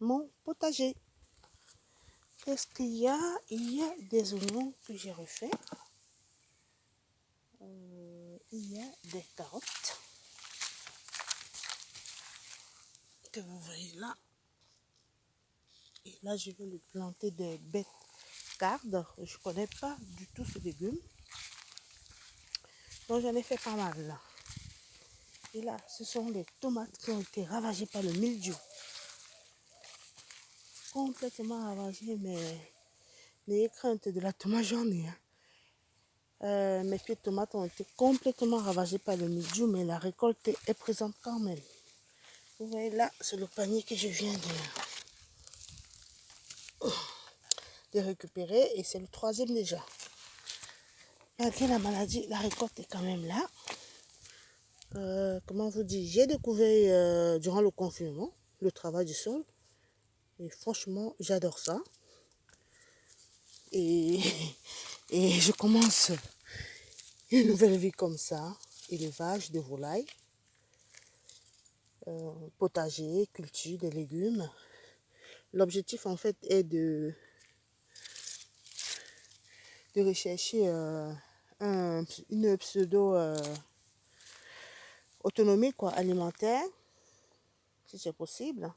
mon potager. Qu'est-ce qu'il y a? Il y a des oignons que j'ai refaits. Il y a des carottes que vous voyez là. Et là, je vais lui planter des bêtes cardes. Je ne connais pas du tout ce légume. Donc, j'en ai fait pas mal là. Et là, ce sont les tomates qui ont été ravagées par le mildiou. Complètement ravagées, mais n'ayez crainte de la tomate, j'en ai. Mes pieds de tomates ont été complètement ravagés par le mildiou, mais la récolte est présente quand même. Vous voyez là, c'est le panier que je viens de récupérer et c'est le troisième déjà. Malgré la maladie, la récolte est quand même là. Comment vous dire, j'ai découvert durant le confinement le travail du sol et franchement j'adore ça. Et je commence une nouvelle vie comme ça, élevage de volailles, potager, culture des légumes. L'objectif en fait est de rechercher une pseudo autonomie alimentaire, si c'est possible.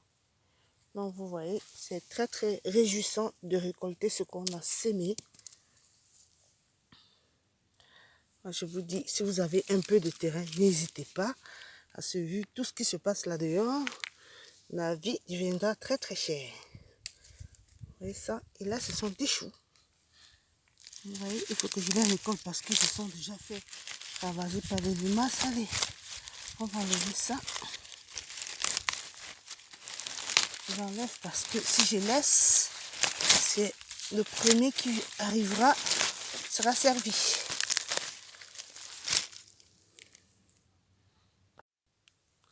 Donc vous voyez, c'est très très réjouissant de récolter ce qu'on a sémé. Je vous dis, si vous avez un peu de terrain, n'hésitez pas à se vu tout ce qui se passe là dehors. La vie deviendra très très chère. Vous voyez ça? Et là, ce sont des choux. Vous voyez, il faut que je les récolte parce qu'ils se sont déjà fait ravager par les limaces. Allez, on va enlever ça. J'enlève parce que si je laisse, c'est le premier qui arrivera sera servi.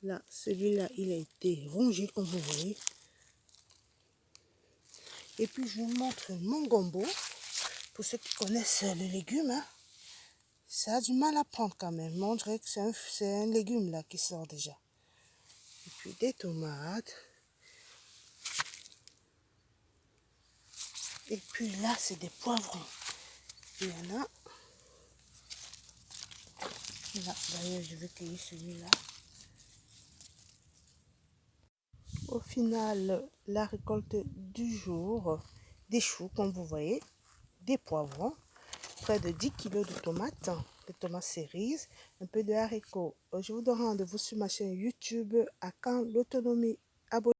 Là, celui-là, il a été rongé comme vous voyez. Et puis, je vous montre mon gombo. Pour ceux qui connaissent le légume, hein, ça a du mal à prendre quand même. On dirait que c'est un légume là qui sort déjà. Et puis des tomates. Et puis là, c'est des poivrons. Il y en a. Là, d'ailleurs, je vais cueillir celui-là. Au final, la récolte du jour, des choux, comme vous voyez, des poivrons, près de 10 kg de tomates, des tomates cerises, un peu de haricots. Je vous donne rendez-vous sur ma chaîne YouTube à quand l'autonomie. Abonnez-vous.